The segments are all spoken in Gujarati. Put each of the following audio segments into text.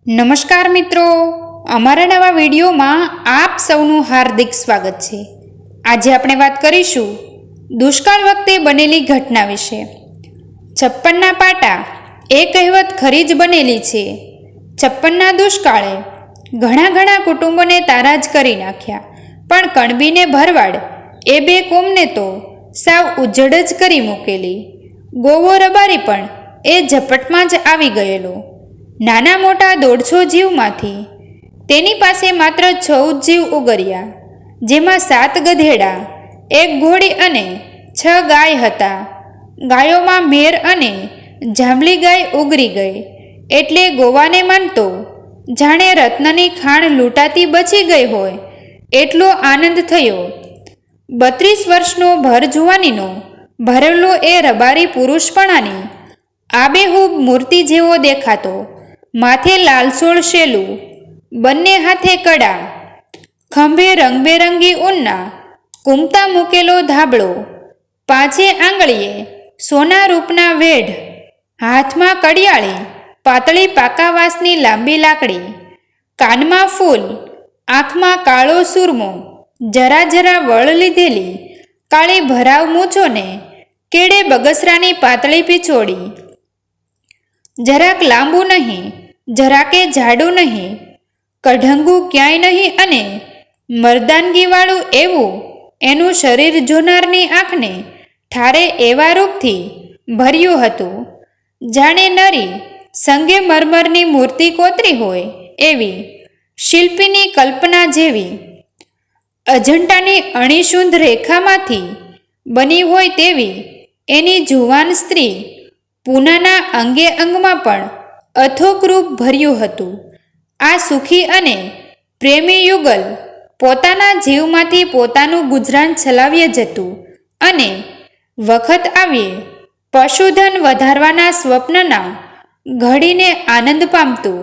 નમસ્કાર મિત્રો, અમારા નવા વિડીયોમાં આપ સૌનું હાર્દિક સ્વાગત છે। આજે આપણે વાત કરીશું દુષ્કાળ વખતે બનેલી ઘટના વિશે। છપ્પનના પાટા એ કહેવત ખરી જ બનેલી છે। છપ્પનના દુષ્કાળે ઘણા કુટુંબોને તારા જ કરી નાખ્યા, પણ કણબીને ભરવાડ એ બે કોમને તો સાવ ઉજ્જડ જ કરી મૂકેલી। ગોવો રબારી પણ એ ઝપટમાં જ આવી ગયેલો। નાના મોટા 150 જીવમાંથી તેની પાસે માત્ર 14 જીવ ઉગર્યા, જેમાં 7 ગધેડા, 1 ઘોડી અને 6 ગાય હતા। ગાયોમાં મેર અને જાંબલી ગાય ઉગરી ગઈ એટલે ગોવાને મન તો જાણે રત્નની ખાણ લૂંટાતી બચી ગઈ હોય એટલો આનંદ થયો। 32 વર્ષનો ભર જુવાનીનો ભરેલો એ રબારી પુરુષપણાની આબેહૂબ મૂર્તિ જેવો દેખાતો। માથે લાલસોળ શેલું, બંને હાથે કડા, ખંભે રંગબેરંગી ઊનના કુમતા મૂકેલો ધાબળો, 5 આંગળીએ સોના રૂપના વેઢ, હાથમાં કડિયાળી પાતળી પાકા વાંસની લાંબી લાકડી, કાનમાં ફૂલ, આંખમાં કાળો સુરમો, જરા વળ લીધેલી કાળી ભરાવ મૂછોને કેડે બગસરાની પાતળી પીછોડી, જરાક લાંબુ નહીં, જરાકે જાડું નહીં, કઢંગું ક્યાંય નહીં અને મર્દાનગીવાળું એવું એનું શરીર જોનારની આંખને ઠારે એવા રૂપથી ભર્યું હતું, જાણે નરી સંગે મરમરની મૂર્તિ કોતરી હોય એવી, શિલ્પીની કલ્પના જેવી, અજંટાની અણીશુંધ રેખામાંથી બની હોય તેવી એની જુવાન સ્ત્રી પૂનાના અંગે અંગમાં પણ અથોક રૂપ ભર્યું હતું। આ સુખી અને પ્રેમી યુગલ પોતાના જીવમાંથી પોતાનું ગુજરાન ચલાવ્ય જતું અને વખત આવીએ પશુધન વધારવાના સ્વપ્નના ઘડીને આનંદ પામતું।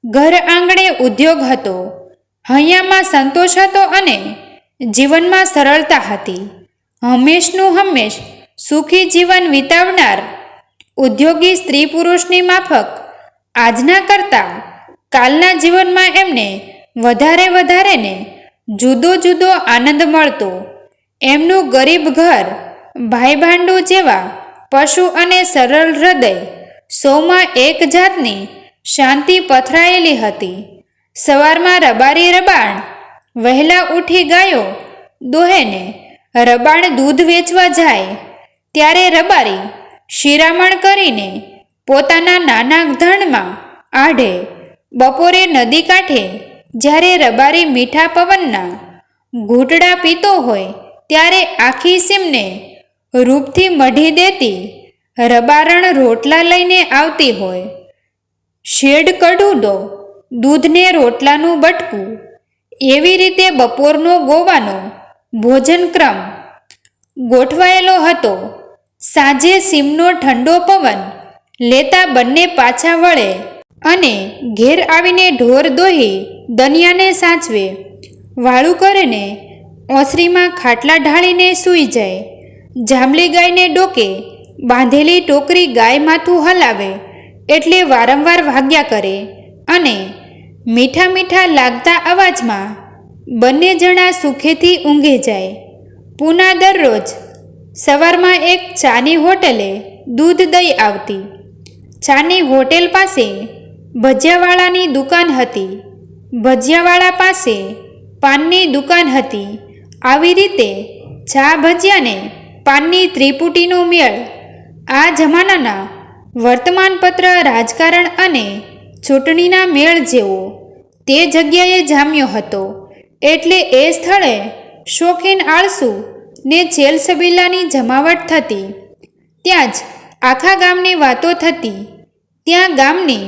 ઘર આંગણે ઉદ્યોગ હતો, હૈયામાં સંતોષ હતો અને જીવનમાં સરળતા હતી। હંમેશનું હંમેશ સુખી જીવન વિતાવનાર ઉદ્યોગી સ્ત્રી પુરુષની માફક આજના કરતાં કાલના જીવનમાં એમને વધારે ને જુદો આનંદ મળતો। એમનું ગરીબ ઘર ભાઈ ભાંડુ જેવા પશુ અને સરળ હૃદય સૌમાં એક જાતની શાંતિ પથરાયેલી હતી। સવારમાં રબારી રબાણ વહેલા ઉઠી ગાયો દોહેને રબાણ દૂધ વેચવા જાય ત્યારે રબારી શિરામણ કરીને પોતાના નાના ધણમાં આઢે। બપોરે નદી કાંઠે જ્યારે રબારી મીઠા પવનના ઘૂંટડા પીતો હોય ત્યારે આખી સીમને રૂપથી મઢી દેતી રબારણ રોટલા લઈને આવતી હોય। શેડ કઢું દો, દૂધને રોટલાનું બટકું, એવી રીતે બપોરનો ગોવાનો ભોજનક્રમ ગોઠવાયેલો હતો। સાંજે સીમનો ઠંડો પવન લેતા બંને પાછા વળે અને ઘેર આવીને ઢોર દોહી દનિયાને સાચવે, વાળું કરીને ઓસરીમાં ખાટલા ઢાળીને સૂઈ જાય। જાંબલી ગાયને ડોકે બાંધેલી ટોકરી ગાય માથું હલાવે એટલે વારંવાર વાગ્યા કરે અને મીઠા લાગતા અવાજમાં બંને જણા સુખેથી ઊંઘી જાય। પૂના દરરોજ સવારમાં એક ચાની હોટેલે દૂધ દઈ આવતી। ચાની હોટેલ પાસે ભજીયાવાળાની દુકાન હતી, ભજીયાવાળા પાસે પાનની દુકાન હતી। આવી રીતે ચા ભજીયાને પાનની ત્રિપુટીનો મેળ આ જમાનાના વર્તમાનપત્ર રાજકારણ અને ચૂંટણીના મેળ જેવો તે જગ્યાએ જામ્યો હતો। એટલે એ સ્થળે શોખીન આળસુ ને ચેલસબીલાની જમાવટ થતી। ત્યાં જ આખા ગામની વાતો થતી, ત્યાં ગામની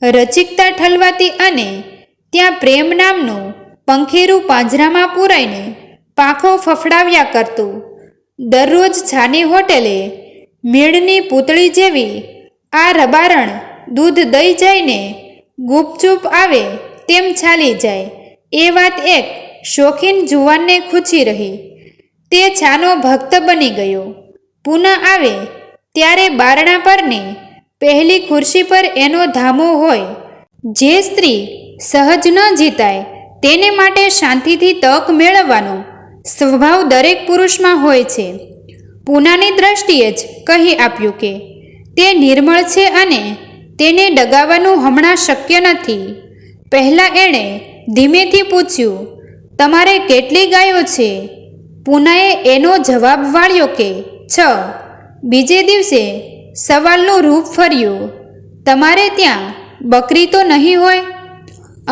રચિકતા ઠલવાતી અને ત્યાં પ્રેમ નામનું પંખીરું પાંજરામાં પૂરાઈને પાંખો ફફડાવ્યા કરતું। દરરોજ છાની હોટેલે મેળની પૂતળી જેવી આ રબારણ દૂધ દઈ જઈને ગુપચૂપ આવે તેમ ચાલી જાય એ વાત એક શોખીન જુવાનને ખૂચી રહી। તે છાનો ભક્ત બની ગયો। પૂના આવે ત્યારે બારણા પરની પહેલી ખુરશી પર એનો ધામો હોય, જે સ્ત્રી સહજ ન જીતાય તેને માટે શાંતિથી તક મેળવવાનો સ્વભાવ દરેક પુરુષમાં હોય છે. પૂનાની દ્રષ્ટિએ જ કહી આપ્યું કે તે નિર્મળ છે અને તેને ડગાવવાનું હમણાં શક્ય નથી. પહેલાં એણે ધીમેથી પૂછ્યું, તમારે કેટલી ગાયો છે? પૂનાએ એનો જવાબ વાળ્યો કે 6. બીજે દિવસે સવાલનું રૂપ ફર્યું, તમારે ત્યાં બકરી તો નહીં હોય?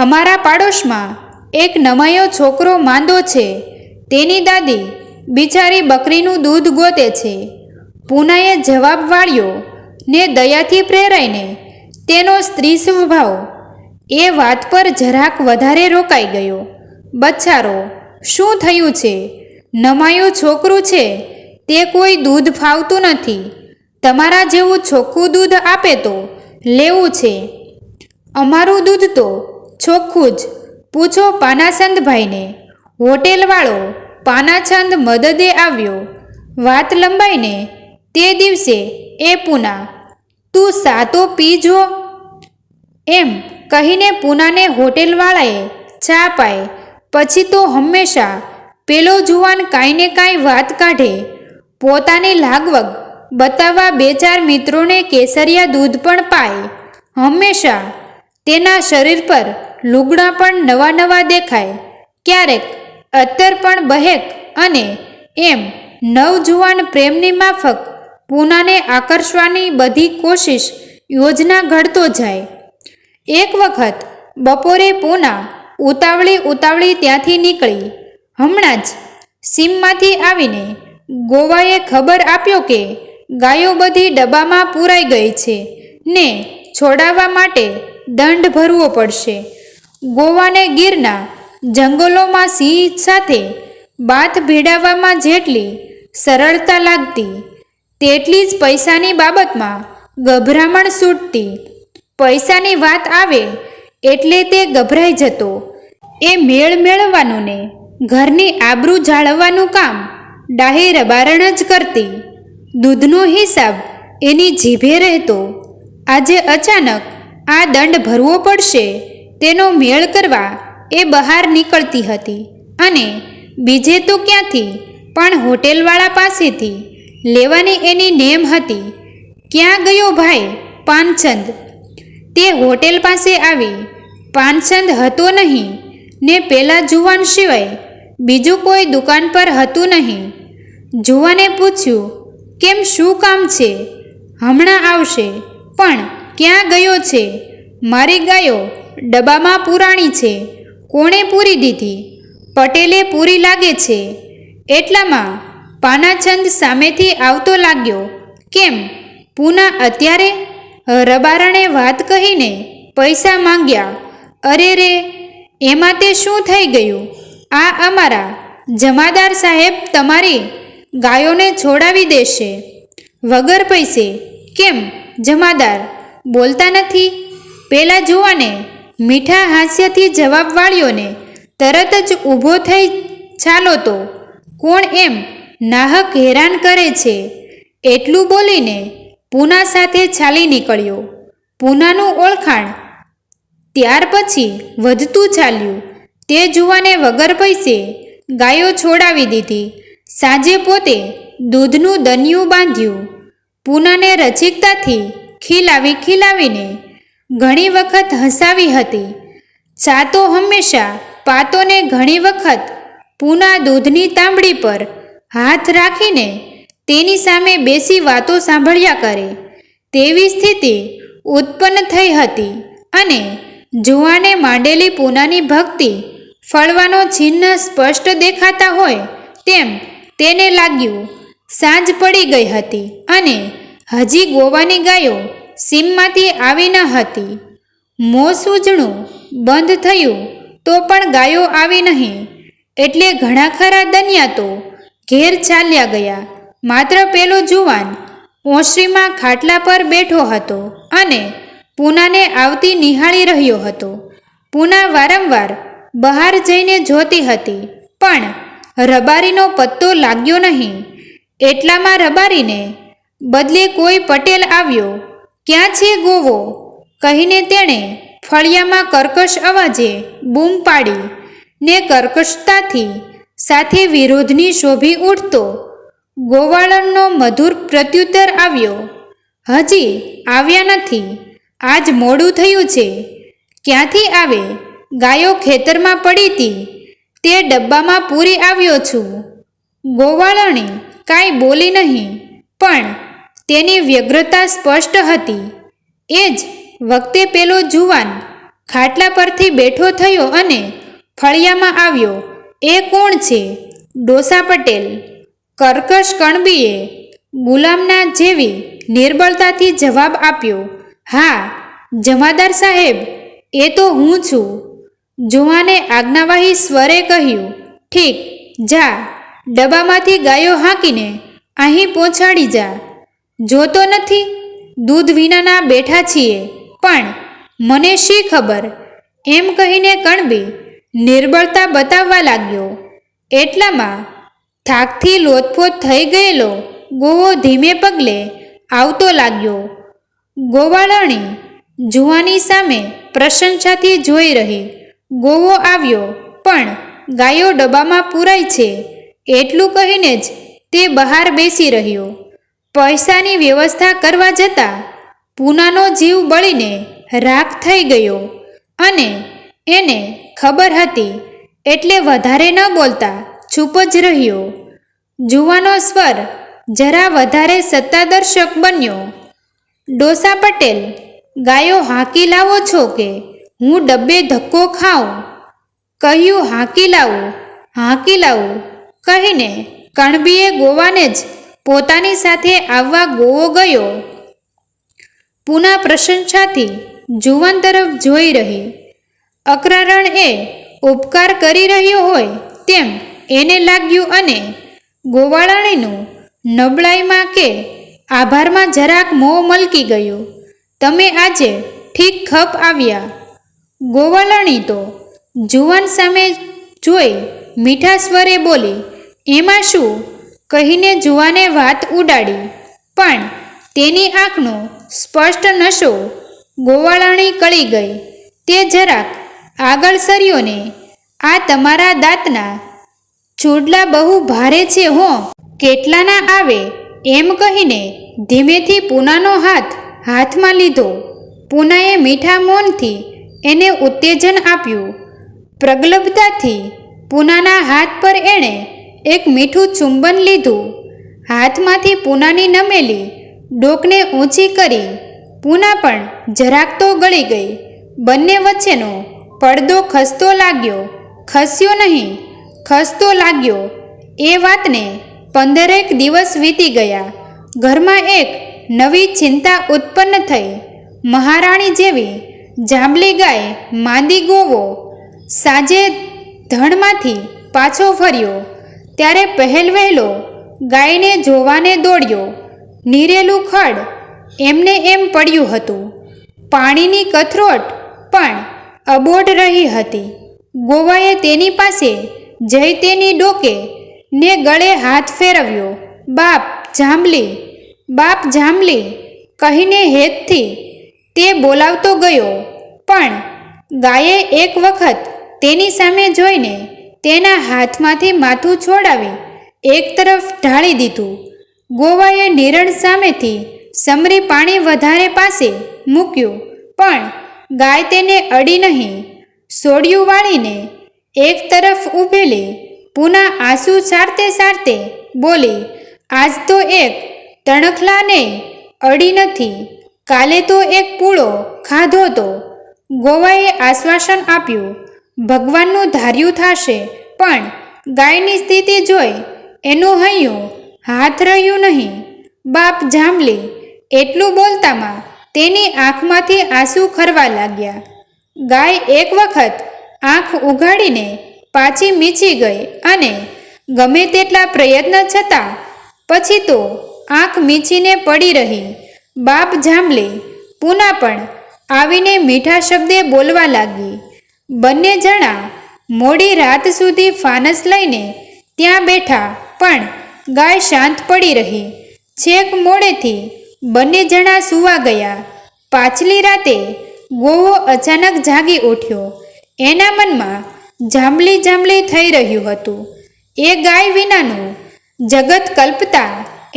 અમારા પાડોશમાં એક નમાયો છોકરો માંદો છે, તેની દાદી બિચારી બકરીનું દૂધ ગોતે છે. પૂનાએ જવાબ વાળ્યો ને દયાથી પ્રેરાઈને તેનો સ્ત્રી સ્વભાવ એ વાત પર જરાક વધારે રોકાઈ ગયો. બચ્ચારો, શું થયું છે? નમાયું છોકરું છે તે કોઈ દૂધ ફાવતું નથી. તમારા જેવું ચોખ્ખું દૂધ આપે તો લેવું છે. અમારું દૂધ તો ચોખ્ખું જ. પૂછો પાનાચંદભાઈને. હોટેલવાળો પાનાચંદ મદદે આવ્યો. વાત લંબાઈને તે દિવસે એ પૂના, તું સા તો પીજો એમ કહીને પૂનાને હોટેલવાળાએ ચા પાય. પછી તો હંમેશા પેલો જુવાન કાંઈ ને કાંઈ વાત કાઢે. પોતાની લાગવગ બતાવવા 2-4 મિત્રોને કેસરિયા દૂધ પણ પાય. હંમેશા તેના શરીર પર લુગડાં પણ નવા નવા દેખાય. ક્યારેક અત્તર પણ બહેક અને એમ નવજુવાન પ્રેમની માફક પૂનાને આકર્ષવાની બધી કોશિશ યોજના ઘડતો જાય. એક વખત બપોરે પૂના ઉતાવળી ત્યાંથી નીકળી. હમણાં જ સીમમાંથી આવીને ગોવાએ ખબર આપ્યો કે ગાયો બધી ડબ્બામાં પૂરાઈ ગઈ છે ને છોડાવવા માટે દંડ ભરવો પડશે. ગોવાને ગીરના જંગલોમાં સિંહ સાથે બાથ ભેળવવામાં જેટલી સરળતા લાગતી તેટલી જ પૈસાની બાબતમાં ગભરામણ છૂટતી. પૈસાની વાત આવે એટલે તે ગભરાઈ જતો. એ મેળ મેળવવાનું ને ઘરની આબરૂ જાળવવાનું કામ ડાહી રબારણ જ કરતી. દૂધનો હિસાબ એની જીભે રહેતો. આજે અચાનક આ દંડ ભરવો પડશે તેનો મેળ કરવા એ બહાર નીકળતી હતી અને બીજે તો ક્યાંથી પણ હોટેલવાળા પાસેથી લેવાની એની નેમ હતી. ક્યાં ગયો ભાઈ પાનચંદ? તે હોટેલ પાસે આવી. પાનચંદ હતો નહીં ને પેલા જુવાન સિવાય બીજું કોઈ દુકાન પર હતું નહીં. જુવાને પૂછ્યું, કેમ, શું કામ છે? હમણાં આવશે. પણ ક્યાં ગયો છે? મારી ગાયો ડબ્બામાં પુરાણી છે. કોણે પૂરી દીધી? પટેલે પૂરી લાગે છે. એટલામાં પાનાચંદ સામેથી આવતો લાગ્યો. કેમ, પૂના અત્યારે? રબારણે વાત કહીને પૈસા માંગ્યા. અરે રે, એમાં તે શું થઈ ગયું? આ અમારા જમાદાર સાહેબ તમારી ગાયોને છોડાવી દેશે વગર પૈસે. કેમ, જમાદાર બોલતા નથી? પેલા જુવાને મીઠા હાસ્યથી જવાબ વાળ્યો ને તરત જ ઊભો થઈ ચાલો તો કોણ એમ નાહક હેરાન કરે છે. એટલું બોલીને પૂના સાથે ચાલી નીકળ્યો. પૂનાનું ઓળખાણ ત્યાર પછી વધતું ચાલ્યું. તે જુવાને વગર પૈસે ગાયો છોડાવી દીધી. સાંજે પોતે દૂધનું દનિયું બાંધ્યું. પૂનાને રસિકતાથી ખીલાવીને ઘણી વખત હસાવી હતી. ચા તો હંમેશા પાતોને ઘણી વખત પૂના દૂધની તાંબડી પર હાથ રાખીને તેની સામે બેસી વાતો સાંભળ્યા કરે તેવી સ્થિતિ ઉત્પન્ન થઈ હતી અને જુવાને માંડેલી પૂનાની ભક્તિ ફળવાનો ચિહ્ન સ્પષ્ટ દેખાતા હોય તેમ તેને લાગ્યું. સાંજ પડી ગઈ હતી અને હજી ગોવાની ગાયો સીમમાંથી આવી ન હતી. મોં સૂજણું બંધ થયું તો પણ ગાયો આવી નહીં એટલે ઘણા ખરા દનિયા તો ઘેર ચાલ્યા ગયા. માત્ર પેલો જુવાન ઓસરીમાં ખાટલા પર બેઠો હતો અને પૂનાને આવતી નિહાળી રહ્યો હતો. પૂના વારંવાર બહાર જઈને જોતી હતી પણ રબારીનો પત્તો લાગ્યો નહીં. એટલામાં રબારીને બદલે કોઈ પટેલ આવ્યો. ક્યાં છે ગોવો? કહીને તેણે ફળિયામાં કર્કશ અવાજે બૂમ પાડી ને કર્કશતાથી સાથે વિરોધની શોભી ઉઠતો ગોવાળણનો મધુર પ્રત્યુત્તર આવ્યો, હજી આવ્યા નથી, આજ મોડું થયું છે. ક્યાંથી આવે? ગાયો ખેતરમાં પડી હતી તે ડબ્બામાં પૂરી આવ્યો છું. ગોવાળણી કાંઈ બોલી નહીં, પણ તેની વ્યગ્રતા સ્પષ્ટ હતી. એ જ વખતે પેલો જુવાન ખાટલા પરથી બેઠો થયો અને ફળિયામાં આવ્યો. એ કોણ છે? ડોસા પટેલ. કર્કશ કણબીએ ગુલામના જેવી નિર્બળતાથી જવાબ આપ્યો. હા, જમાદાર સાહેબ, એ તો હું છું. જુવાને આજ્ઞાવાહી સ્વરે કહ્યું, ઠીક, જા, ડબ્બામાંથી ગાયો હાંકીને અહીં પહોંચાડી જા. જોતો નથી દૂધ વિનાના બેઠા છીએ, પણ મને શી ખબર? એમ કહીને કણબી નિર્બળતા બતાવવા લાગ્યો. એટલામાં થાકથી લોથપોથ થઈ ગયેલો ગોવો ધીમે પગલે આવતો લાગ્યો. ગોવાળણી જુવાની સામે પ્રશંસાથી જોઈ રહી. ગોવો આવ્યો, પણ ગાયો ડબ્બામાં પૂરાય છે એટલું કહીને જ તે બહાર બેસી રહ્યો. પૈસાની વ્યવસ્થા કરવા જતાં પૂનાનો જીવ બળીને રાખ થઈ ગયો અને એને ખબર હતી, એટલે વધારે ન બોલતા ચૂપ જ રહ્યો. જુવાનો સ્વર જરા વધારે સત્તાદર્શક બન્યો. ડોસા પટેલ, ગાયો હાંકી લાવો છો કે હું ડબ્બે ધક્કો ખાઉં? કહ્યું હાંકી લાવું, હાંકી લાવું કહીને કણબીએ ગોવાને જ પોતાની સાથે આવવા ગોવો ગયો. પૂના પ્રશંસાથી જુવાન તરફ જોઈ રહી. અકરારણ એ ઉપકાર કરી રહ્યો હોય તેમ એને લાગ્યું અને ગોવાળણીનું નબળાઈમાં કે આભારમાં જરાક મોં મલકી ગયું. તમે આજે ઠીક ખપ આવ્યા. ગોવાળણી તો જુવાન સામે જોઈ મીઠા સ્વરે બોલી, એમાં શું? કહીને જુવાને વાત ઉડાડી, પણ તેની આંખનો સ્પષ્ટ નશો ગોવાળણી કળી ગઈ. તે જરાક આગળ સર્યો ને, આ તમારા દાંતના ચૂડલા બહુ ભારે છે હો, કેટલાના આવે? એમ કહીને ધીમેથી પૂનાનો હાથ હાથમાં લીધો. પૂનાએ મીઠા મૌનથી એને ઉત્તેજન આપ્યું. પ્રગલ્ભતાથી પૂનાના હાથ પર એણે એક મીઠું ચુંબન લીધું. હાથમાંથી પૂનાની નમેલી ડોકને ઊંચી કરી. પૂના પણ જરાક તો ગળી ગઈ. બંને વચ્ચેનો પડદો ખસતો લાગ્યો. ખસ્યો નહીં, ખસતો લાગ્યો. એ વાતને 15 દિવસ વીતી ગયા. ઘરમાં એક નવી ચિંતા ઉત્પન્ન થઈ. મહારાણી જેવી જાંબલી ગાય માંદી ગોવો સાંજે ધણમાંથી પાછો ફર્યો ત્યારે પહેલ વહેલો ગાયને જોવાને દોડ્યો. નીરેલું ખડ એમને એમ પડ્યું હતું. પાણીની કથરોટ પણ અબોઢ રહી હતી. ગોવાએ તેની પાસે જઈ તેની ડોકે ને ગળે હાથ ફેરવ્યો. બાપ જાંબલી, બાપ જાંબલી કહીને હેતથી તે બોલાવતો ગયો, પણ ગાયે એક વખત તેની સામે જોઈને તેના હાથમાંથી માથું છોડાવી એક તરફ ઢાળી દીધું. ગોવાએ નિરણ સામેથી સમરી પાણી વધારે પાસે મૂક્યું, પણ ગાય તેને અડી નહીં. સોડિયું વાળીને એક તરફ ઊભેલી પૂના આંસુ સારતે સારતે બોલી, આજ તો એક તણખલાને અડી નથી, કાલે તો એક પૂળો ખાધો તો. ગોવાએ આશ્વાસન આપ્યું, ભગવાનનું ધાર્યું થશે, પણ ગાયની સ્થિતિ જોઈ એનું હૈયું હાથ રહ્યું નહીં. બાપ જાંબલી એટલું બોલતામાં તેની આંખમાંથી આંસુ ખરવા લાગ્યા. ગાય એક વખત આંખ ઉઘાડીને પાછી મીચી ગઈ અને ગમે તેટલા પ્રયત્ન છતાં પછી તો આંખ મીચીને પડી રહી. બાપ જાંબલી પૂના પણ આવીને મીઠા શબ્દે બોલવા લાગી. બંને જણા મોડી રાત સુધી ફાનસ લઈને ત્યાં બેઠા, પણ ગાય શાંત પડી રહી. છેક મોડેથી બંને જણા સૂવા ગયા. પાછલી રાતે ગોવો અચાનક જાગી ઉઠ્યો. એના મનમાં જાંબલી જાંબલી થઈ રહ્યું હતું. એ ગાય વિનાનું જગત કલ્પતા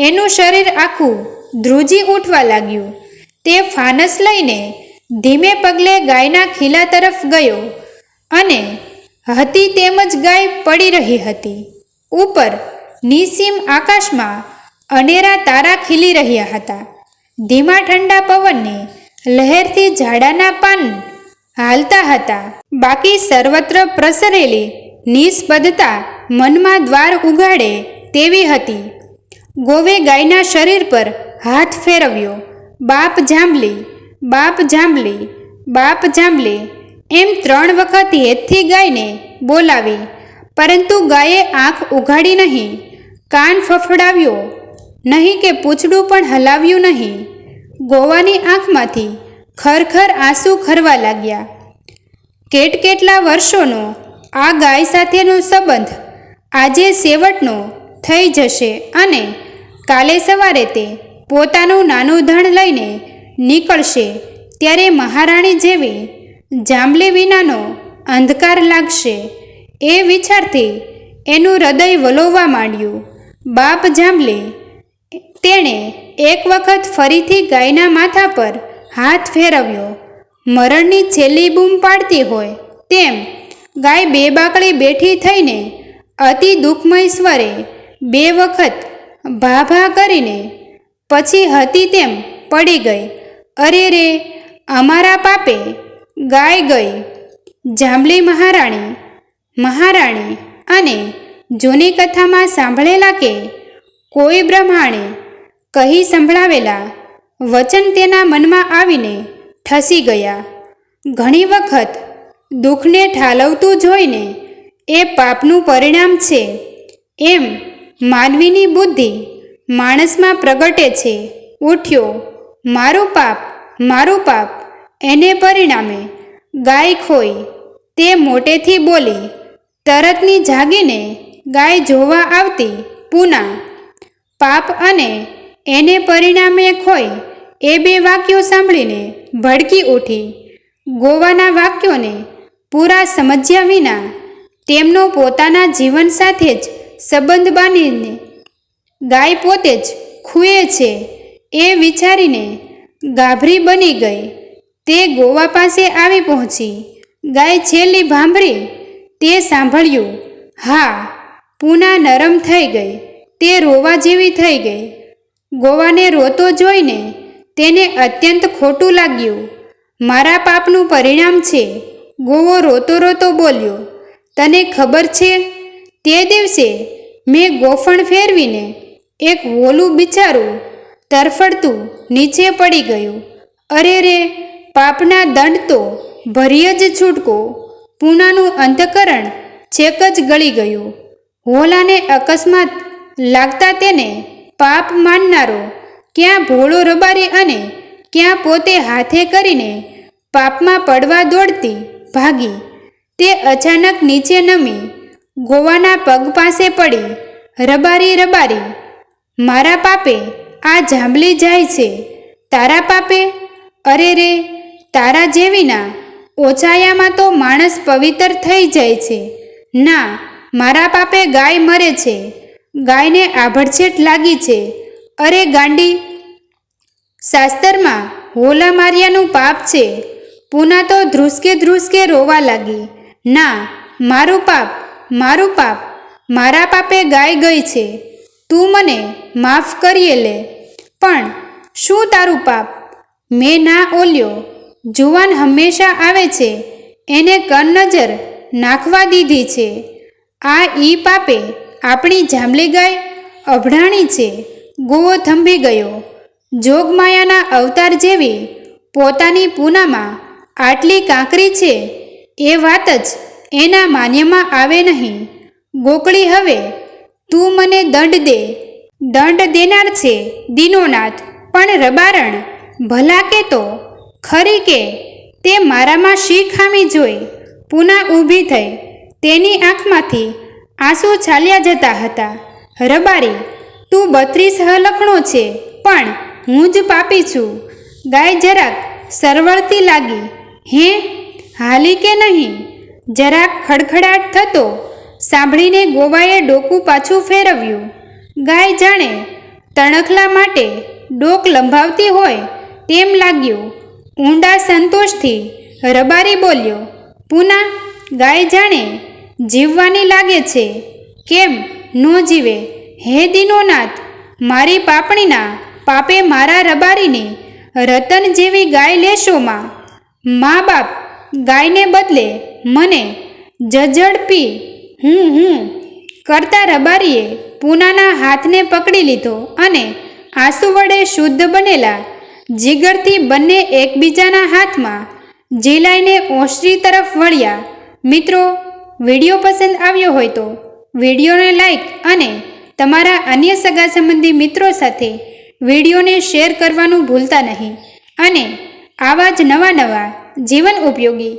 એનું શરીર આખું ધ્રુજી ઉઠવા લાગ્યું. તે ફાનસ લઈને ધીમે પગલે ગાયના ખીલા તરફ ગયો અને હતી તેમજ ગાય પડી રહી હતી. ઉપર નિસીમ આકાશમાં અનેરા તારા ખીલી રહ્યા હતા. ધીમા ઠંડા પવનની લહેરથી ઝાડાના પાન હાલતા હતા. બાકી સર્વત્ર પ્રસરેલી નિસ્બદ્ધતા મનમાં દ્વાર ઉગાડે તેવી હતી. ગોવે ગાયના શરીર પર હાથ ફેરવ્યો. બાપ જાંબલી, બાપ જાંબલી, બાપ જાંબલી એમ 3 વખત હેતથી ગાયને બોલાવી, પરંતુ ગાયે આંખ ઉઘાડી નહીં, કાન ફફડાવ્યો નહીં કે પૂંછડું પણ હલાવ્યું નહીં. ગોવાની આંખમાંથી ખરખર આંસુ ખરવા લાગ્યા. કેટલા વર્ષોનો આ ગાય સાથેનો સંબંધ આજે સેવટનો થઈ જશે અને કાલે સવારે તે પોતાનું નાનું ધણ લઈને નીકળશે ત્યારે મહારાણી જેવી જાંબલી વિનાનો અંધકાર લાગશે. એ વિચારથી એનું હૃદય વલોવા માંડ્યું. બાપ જાંબલી. તેણે એક વખત ફરીથી ગાયના માથા પર હાથ ફેરવ્યો. મરણની છેલ્લી બૂમ પાડતી હોય તેમ ગાય બેબાકળી બેઠી થઈને અતિ દુઃખમય સ્વરે 2 વખત ભા ભા કરીને પછી હતી તેમ પડી ગઈ. અરે રે, અમારા પાપે ગાય ગઈ. જાંબલી મહારાણી. મહારાણી અને જૂની કથામાં સાંભળેલા કે કોઈ બ્રહ્માણે કહી સંભળાવેલા વચન તેના મનમાં આવીને ઠસી ગયા. ઘણી વખત દુઃખને ઠાલવતું જોઈને એ પાપનું પરિણામ છે એમ માનવીની બુદ્ધિ માણસમાં પ્રગટે છે. ઉઠ્યો. મારું પાપ, મારું પાપ. એને પરિણામે ગાય ખોઈ. તે મોટેથી બોલી. તરતની જાગીને ગાય જોવા આવતી પૂના. પાપ અને એને પરિણામે ખોઈ એ 2 વાક્યો સાંભળીને ભડકી ઉઠી. ગોવાના વાક્યોને પૂરા સમજ્યા વિના તેમનો પોતાના જીવન સાથે જ સંબંધ બાંધીને ગાય પોતે જ ખૂએ છે એ વિચારીને ગાભરી બની ગઈ. તે ગોવા પાસે આવી પહોંચી. ગાય છેલ્લી ભાંભરી તે સાંભળ્યું. હા, પૂના નરમ થઈ ગઈ. તે રોવા જેવી થઈ ગઈ. ગોવાને રોતો જોઈને તેને અત્યંત ખોટું લાગ્યું. મારા પાપનું પરિણામ છે. ગોવો રોતો રોતો બોલ્યો. તને ખબર છે, તે દિવસે મેં ગોફણ ફેરવીને એક વોલું બિચારું તરફડતું નીચે પડી ગયું. અરે રે, પાપના દંડ તો ભર્ય જ છૂટકો. પૂનાનું અંતઃકરણ છેક જ ગળી ગયું. હોલાને અકસ્માત લાગતા તેને પાપ માનનારો ક્યાં ભોળો રબારી અને ક્યાં પોતે હાથે કરીને પાપમાં પડવા દોડતી ભાગી. તે અચાનક નીચે નમી ગોવાના પગ પાસે પડી. રબારી, રબારી, મારા પાપે આ જાંબલી જાય છે. તારા પાપે? અરે રે, તારા જેવીના ઓછાયામાં તો માણસ પવિત્ર થઈ જાય છે. ના, મારા પાપે ગાય મરે છે. ગાયને આભડછેટ લાગી છે. અરે ગાંડી, શાસ્ત્રમાં હોલા માર્યાનું પાપ છે. પૂના તો ધ્રુસકે ધ્રુસકે રોવા લાગી. ના, મારું પાપ, મારું પાપ. મારા પાપે ગાય ગઈ છે. તું મને માફ કરીએ લે. પણ શું તારું પાપ? મેં ના ઓલ્યો જુવાન હંમેશા આવે છે એને કનનજર નાખવા દીધી છે. આ ઈ પાપે આપણી જાંબલી ગાય અભડાણી છે. ગોવો થંભી ગયો. જોગમાયાના અવતાર જેવી પોતાની પૂનામાં આટલી કાંકરી છે એ વાત જ એના માન્યમાં આવે નહીં. ગોકળી, હવે તું મને દંડ દે. દંડ દેનાર છે દીનોનાથ, પણ રબારણ ભલા કે તો ખરી કે તે મારામાં શી ખામી જોઈ? પૂના ઊભી થઈ. તેની આંખમાંથી આંસુ ચાલ્યા જતા હતા. રબારી, તું 32 હલખણો છે, પણ હું જ પાપી છું. ગાય જરાક સરવળતી લાગી. હે, હાલી કે નહીં? જરાક ખડખડાટ થતો સાંભળીને ગોવાએ ડોકું પાછું ફેરવ્યું. ગાય જાણે તણખલા માટે ડોક લંબાવતી હોય તેમ લાગ્યું. ઊંડા સંતોષથી રબારી બોલ્યો, પૂના, ગાય જાણે જીવવાની લાગે છે. કેમ નો જીવે? હે દીનોનાથ, મારી પાપણીના પાપે મારા રબારીની રતન જેવી ગાય લેશો માં. મા બાપ ગાયને બદલે મને જઝડપી હું કરતા રબારીએ પૂનાના હાથને પકડી લીધો અને આંસુ વડે શુદ્ધ બનેલા જીગરથી બંને એકબીજાના હાથમાં ઝીલાઈને ઓસરી તરફ વળ્યા. મિત્રો, વિડીયો પસંદ આવ્યો હોય તો વિડીયોને લાઈક અને તમારા અન્ય સગા સંબંધી મિત્રો સાથે વિડીયોને શેર કરવાનું ભૂલતા નહીં. અને આવા જ નવા જીવન ઉપયોગી,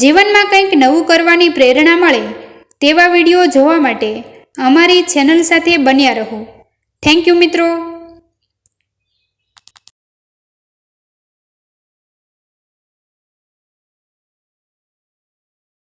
જીવનમાં કંઈક નવું કરવાની પ્રેરણા મળે તેવા વિડીયો જોવા માટે અમારી ચેનલ સાથે બન્યા રહો. થેન્ક યુ મિત્રો.